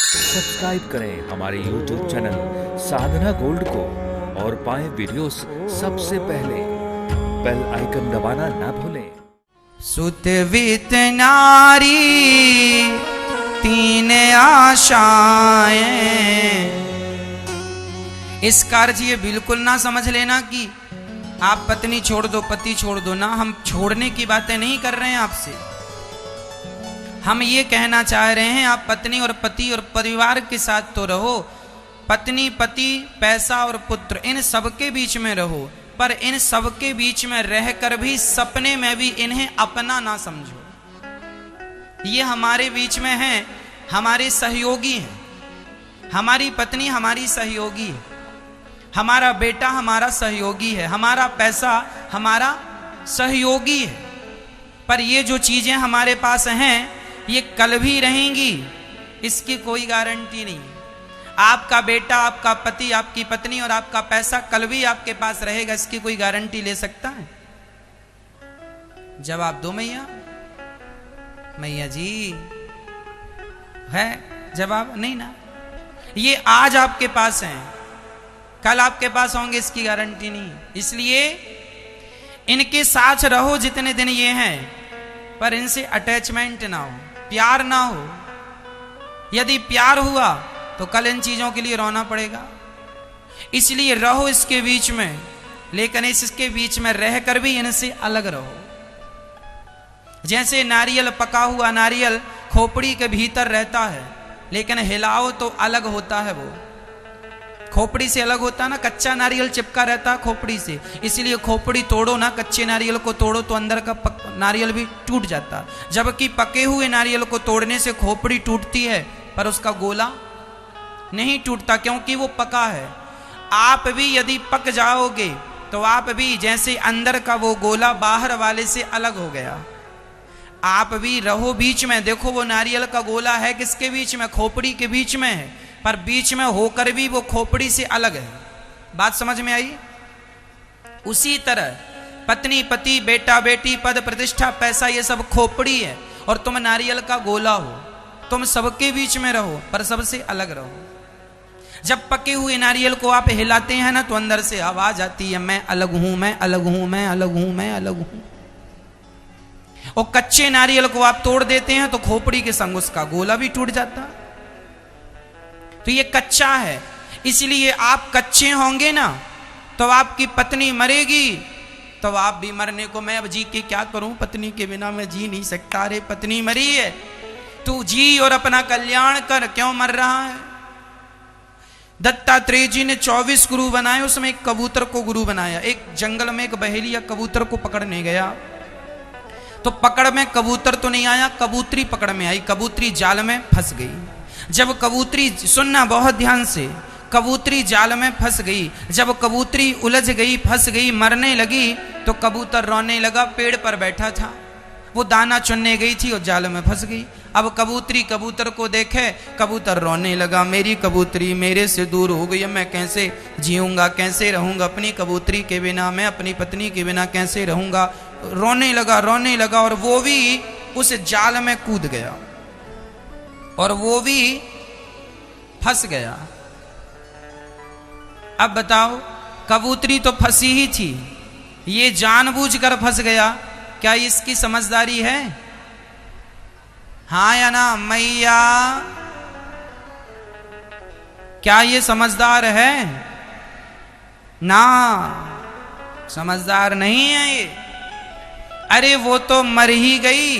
Subscribe करें हमारे YouTube channel साधना gold को और पाएं वीडियोस सबसे पहले। बेल आइकन दबाना ना भूलें। सुत वित नारी तीन आशाएं। इसका अर्थ ये बिल्कुल ना समझ लेना कि आप पत्नी छोड़ दो पति छोड़ दो ना, हम छोड़ने की बातें नहीं कर रहे हैं आपसे। हम ये कहना चाह रहे हैं आप पत्नी और पति और परिवार के साथ तो रहो, पत्नी पति पैसा और पुत्र इन सबके बीच में रहो, पर इन सबके बीच में रहकर भी सपने में भी इन्हें अपना ना समझो। ये हमारे बीच में हैं, हमारे सहयोगी हैं। हमारी पत्नी हमारी सहयोगी है, हमारा बेटा हमारा सहयोगी है, हमारा पैसा हमारा सहयोगी है। पर ये जो चीजें हमारे पास हैं ये कल भी रहेंगी, इसकी कोई गारंटी नहीं। आपका बेटा, आपका पति, आपकी पत्नी और आपका पैसा कल भी आपके पास रहेगा, इसकी कोई गारंटी ले सकता है? जवाब दो मैया। मैया जी है जवाब नहीं ना। ये आज आपके पास हैं, कल आपके पास होंगे, इसकी गारंटी नहीं। इसलिए इनके साथ रहो जितने दिन ये हैं, पर इनसे अटैचमेंट ना हो, प्यार ना हो। यदि प्यार हुआ तो कल इन चीजों के लिए रोना पड़ेगा। इसलिए रहो इसके बीच में, लेकिन इसके बीच में रहकर भी इनसे अलग रहो। जैसे नारियल, पका हुआ नारियल खोपड़ी के भीतर रहता है, लेकिन हिलाओ तो अलग होता है। वो खोपड़ी से अलग होता है ना, कच्चा नारियल चिपका रहता है खोपड़ी से। इसलिए खोपड़ी तोड़ो ना, कच्चे नारियल को तोड़ो तो अंदर का नारियल भी टूट जाता। जबकि पके हुए नारियल को तोड़ने से खोपड़ी टूटती है, पर उसका गोला नहीं टूटता, क्योंकि वो पका है। आप भी यदि पक जाओगे तो आप भी जैसे अंदर का वो गोला बाहर वाले से अलग हो गया। आप भी रहो बीच में। देखो वो नारियल का गोला है किसके बीच में? खोपड़ी के बीच में है, पर बीच में होकर भी वो खोपड़ी से अलग है। बात समझ में आई? उसी तरह पत्नी पति, बेटा बेटी, पद प्रतिष्ठा, पैसा, ये सब खोपड़ी है और तुम नारियल का गोला हो। तुम सबके बीच में रहो पर सबसे अलग रहो। जब पके हुए नारियल को आप हिलाते हैं ना, तो अंदर से आवाज आती है, मैं अलग हूं, मैं अलग हूं, मैं अलग हूं, मैं अलग हूं। और कच्चे नारियल को आप तोड़ देते हैं तो खोपड़ी के संग उसका गोला भी टूट जाता। तो ये कच्चा है। इसलिए आप कच्चे होंगे ना तो आपकी पत्नी मरेगी, तो आप भी मरने को, मैं अब जी के क्या करूं, पत्नी के बिना मैं जी नहीं सकता। अरे पत्नी मरी है, तू जी और अपना कल्याण कर, क्यों मर रहा है? दत्तात्रेय जी ने 24 गुरु बनाए, उसमें एक कबूतर को गुरु बनाया। एक जंगल में एक बहेलिया कबूतर को पकड़ने गया, तो पकड़ में कबूतर तो नहीं आया, कबूतरी पकड़ में आई। कबूतरी जाल में फंस गई। जब कबूतरी, सुनना बहुत ध्यान से, कबूतरी जाल में फंस गई। जब कबूतरी उलझ गई, फंस गई, मरने लगी, तो कबूतर रोने लगा। पेड़ पर बैठा था, वो दाना चुनने गई थी और जाल में फंस गई। अब कबूतरी कबूतर को देखे, कबूतर रोने लगा, मेरी कबूतरी मेरे से दूर हो गई, मैं कैसे जीऊंगा, कैसे रहूंगा अपनी कबूतरी के बिना, मैं अपनी पत्नी के बिना कैसे रहूंगा। रोने लगा और वो भी उस जाल में कूद गया और वो भी फंस गया। अब बताओ, कबूतरी तो फंसी ही थी, ये जानबूझकर फंस गया। क्या इसकी समझदारी है? हाँ या ना मैया? क्या ये समझदार है? ना, समझदार नहीं है ये। अरे वो तो मर ही गई,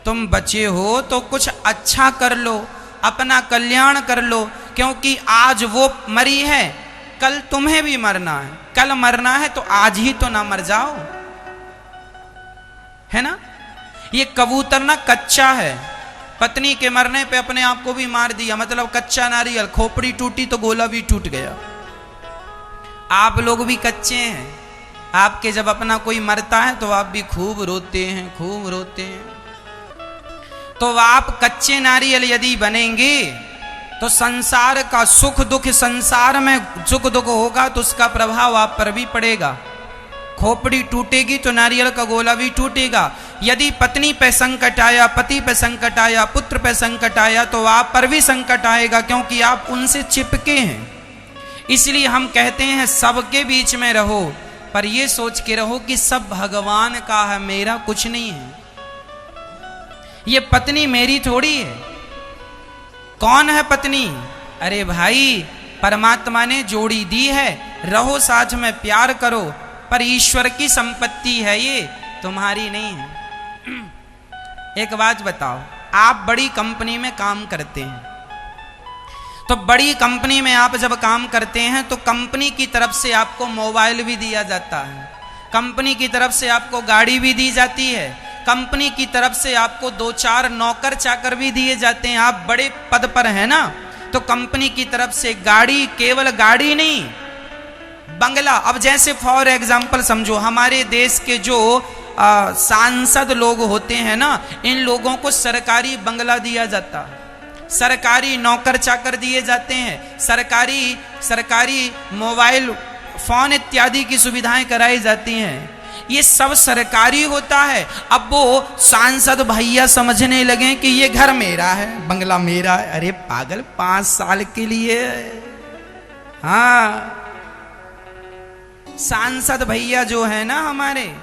तुम बचे हो तो कुछ अच्छा कर लो, अपना कल्याण कर लो, क्योंकि आज वो मरी है, कल तुम्हें भी मरना है। कल मरना है तो आज ही तो ना मर जाओ, है ना? ये कबूतर ना कच्चा है, पत्नी के मरने पे अपने आप को भी मार दिया, मतलब कच्चा नारियल, खोपड़ी टूटी तो गोला भी टूट गया। आप लोग भी कच्चे हैं, आपके जब अपना कोई मरता है तो आप भी खूब रोते हैं, खूब रोते हैं। तो आप कच्चे नारियल यदि बनेंगे तो संसार का सुख दुख, संसार में सुख दुख होगा तो उसका प्रभाव आप पर भी पड़ेगा। खोपड़ी टूटेगी तो नारियल का गोला भी टूटेगा। यदि पत्नी पे संकट आया, पति पे संकट आया, पुत्र पे संकट आया, तो आप पर भी संकट आएगा, क्योंकि आप उनसे चिपके हैं। इसलिए हम कहते हैं सबके बीच में रहो, पर यह सोच के रहो कि सब भगवान का है, मेरा कुछ नहीं है। ये पत्नी मेरी थोड़ी है। कौन है पत्नी? अरे भाई, परमात्मा ने जोड़ी दी है, रहो साथ में, प्यार करो, पर ईश्वर की संपत्ति है, ये तुम्हारी नहीं है। एक बात बताओ, आप बड़ी कंपनी में काम करते हैं, तो बड़ी कंपनी में आप जब काम करते हैं तो कंपनी की तरफ से आपको मोबाइल भी दिया जाता है, कंपनी की तरफ से आपको गाड़ी भी दी जाती है, कंपनी की तरफ से आपको 2-4 नौकर चाकर भी दिए जाते हैं। आप बड़े पद पर हैं ना, तो कंपनी की तरफ से गाड़ी, केवल गाड़ी नहीं, बंगला। अब जैसे फॉर एग्जाम्पल समझो, हमारे देश के जो सांसद लोग होते हैं ना, इन लोगों को सरकारी बंगला दिया जाता है, सरकारी नौकर चाकर दिए जाते हैं, सरकारी मोबाइल फोन इत्यादि की सुविधाएं कराई जाती हैं। ये सब सरकारी होता है। अब वो सांसद भैया समझने लगे कि ये घर मेरा है, बंगला मेरा है। अरे पागल, 5 साल के लिए। हाँ, सांसद भैया जो है ना हमारे,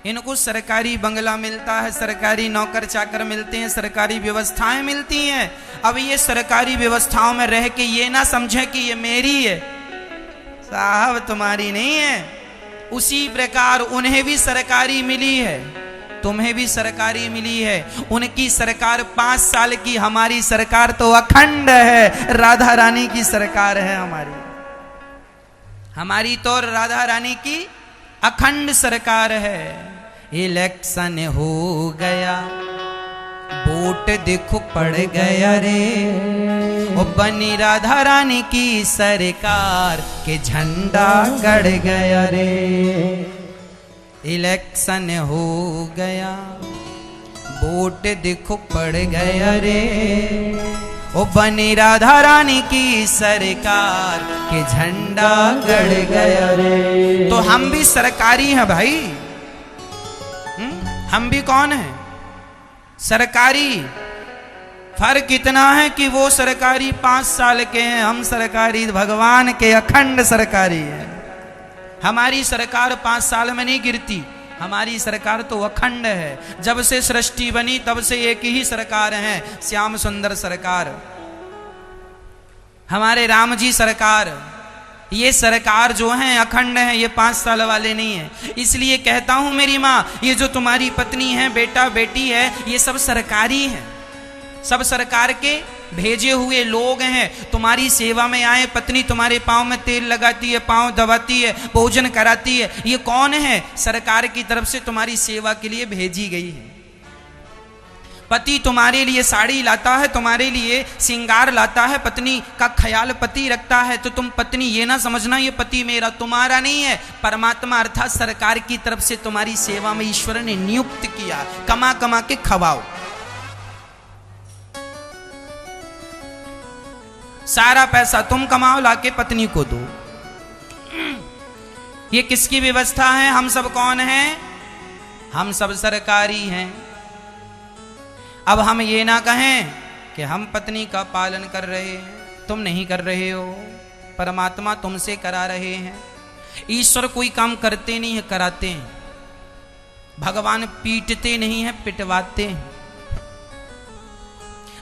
इनको सरकारी बंगला मिलता है, सरकारी नौकर चाकर मिलते हैं, सरकारी व्यवस्थाएं मिलती हैं। अब ये सरकारी व्यवस्थाओं में रह के ये ना समझे कि ये मेरी है। साहब, तुम्हारी नहीं है। उसी प्रकार उन्हें भी सरकारी मिली है, तुम्हें भी सरकारी मिली है। उनकी सरकार 5 साल की, हमारी सरकार तो अखंड है, राधा रानी की सरकार है हमारी तो राधा रानी की अखंड सरकार है। इलेक्शन हो गया, वोट देखो पड़ गया रे, ओ बनी राधा रानी की सरकार के झंडा गड़ गया रे। इलेक्शन हो गया, वोट देखो पड़ गया रे, ओ बनी राधा रानी की सरकार के झंडा गड़ गया रे। तो हम भी सरकारी हैं भाई। हम भी कौन हैं? सरकारी। फर्क इतना है कि वो सरकारी 5 साल के हैं, हम सरकारी भगवान के अखंड सरकारी हैं। हमारी सरकार 5 साल में नहीं गिरती, हमारी सरकार तो अखंड है। जब से सृष्टि बनी तब से एक ही सरकार है, श्याम सुंदर सरकार, हमारे राम जी सरकार। ये सरकार जो है अखंड है, ये 5 साल वाले नहीं है। इसलिए कहता हूं मेरी माँ, ये जो तुम्हारी पत्नी है, बेटा बेटी है, ये सब सरकारी है, सब सरकार के भेजे हुए लोग हैं। तुम्हारी सेवा में आए, पत्नी तुम्हारे पाँव में तेल लगाती है, पाँव दबाती है, भोजन कराती है, ये कौन है? सरकार की तरफ से तुम्हारी सेवा के लिए भेजी गई है। पति तुम्हारे लिए साड़ी लाता है, तुम्हारे लिए श्रृंगार लाता है, पत्नी का ख्याल पति रखता है, तो तुम पत्नी ये ना समझना ये पति मेरा, तुम्हारा नहीं है। परमात्मा अर्थात सरकार की तरफ से तुम्हारी सेवा में ईश्वर ने नियुक्त किया। कमा कमा के खवाओ, सारा पैसा तुम कमाओ, लाके पत्नी को दो। ये किसकी व्यवस्था है? हम सब कौन हैं? हम सब सरकारी हैं। अब हम ये ना कहें कि हम पत्नी का पालन कर रहे हैं, तुम नहीं कर रहे हो, परमात्मा तुमसे करा रहे हैं। ईश्वर कोई काम करते नहीं है, कराते हैं। भगवान पीटते नहीं है, पिटवाते हैं।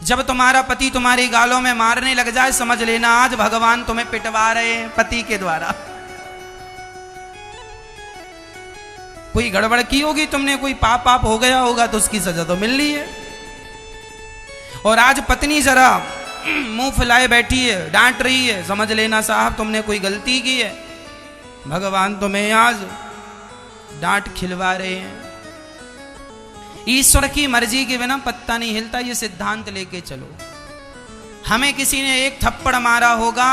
जब तुम्हारा पति तुम्हारी गालों में मारने लग जाए, समझ लेना आज भगवान तुम्हें पिटवा रहे हैं पति के द्वारा। कोई गड़बड़ की होगी तुमने, कोई पाप हो गया होगा, तो उसकी सजा तो मिल रही है। और आज पत्नी जरा मुंह फुलाए बैठी है, डांट रही है, समझ लेना साहब तुमने कोई गलती की है, भगवान तुम्हें आज डांट खिलवा रहे हैं। ईश्वर की मर्जी के बिना पत्ता नहीं हिलता, ये सिद्धांत लेके चलो। हमें किसी ने एक थप्पड़ मारा होगा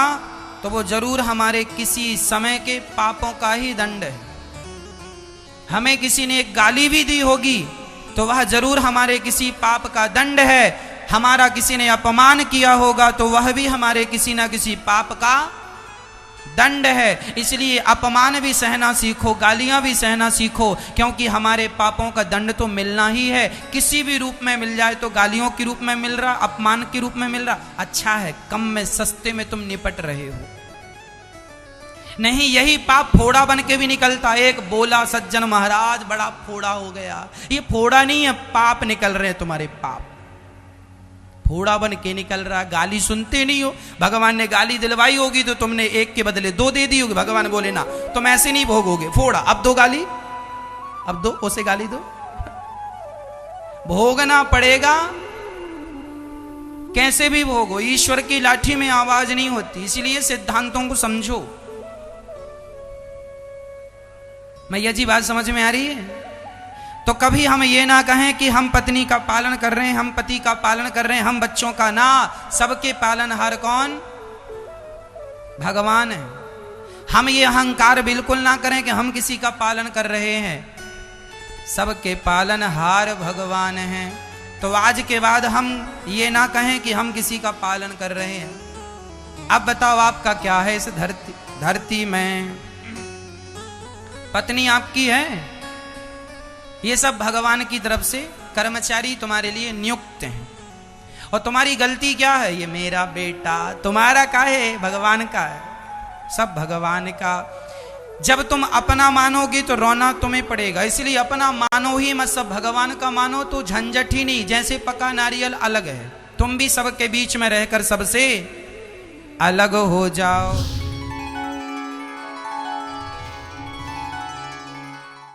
तो वो जरूर हमारे किसी समय के पापों का ही दंड है। हमें किसी ने एक गाली भी दी होगी तो वह जरूर हमारे किसी पाप का दंड है। हमारा किसी ने अपमान किया होगा तो वह भी हमारे किसी ना किसी पाप का दंड है। इसलिए अपमान भी सहना सीखो, गालियां भी सहना सीखो, क्योंकि हमारे पापों का दंड तो मिलना ही है। किसी भी रूप में मिल जाए तो गालियों के रूप में मिल रहा, अपमान के रूप में मिल रहा, अच्छा है, कम में सस्ते में तुम निपट रहे हो। नहीं, यही पाप फोड़ा बन के भी निकलता। एक बोला सज्जन महाराज बड़ा फोड़ा हो गया, ये फोड़ा नहीं है, पाप निकल रहे हैं तुम्हारे, पाप फोड़ा बन के निकल रहा। गाली सुनते नहीं हो, भगवान ने गाली दिलवाई होगी तो तुमने एक के बदले दो दे दी होगी। भगवान बोले ना तुम ऐसे नहीं भोगोगे, फोड़ा, अब दो गाली, अब दो, उसे गाली दो, भोगना पड़ेगा। कैसे भी भोगो, ईश्वर की लाठी में आवाज नहीं होती, इसलिए सिद्धांतों को समझो। मैया जी बात समझ में आ रही है? तो कभी हम ये ना कहें कि हम पत्नी का पालन कर रहे हैं, हम पति का पालन कर रहे हैं, हम बच्चों का, ना, सबके पालनहार कौन? भगवान है। हम ये अहंकार बिल्कुल ना करें कि हम किसी का पालन कर रहे हैं, सबके पालनहार भगवान हैं। तो आज के बाद हम ये ना कहें कि हम किसी का पालन कर रहे हैं। अब बताओ आपका क्या है इस धरती में? पत्नी आपकी है, ये सब भगवान की तरफ से कर्मचारी तुम्हारे लिए नियुक्त हैं। और तुम्हारी गलती क्या है? ये मेरा बेटा, तुम्हारा का है? भगवान का है, सब भगवान का। जब तुम अपना मानोगे तो रोना तुम्हें पड़ेगा, इसलिए अपना मानो ही मत, सब भगवान का मानो तो झंझट ही नहीं। जैसे पका नारियल अलग है, तुम भी सबके बीच में रहकर सबसे अलग हो जाओ।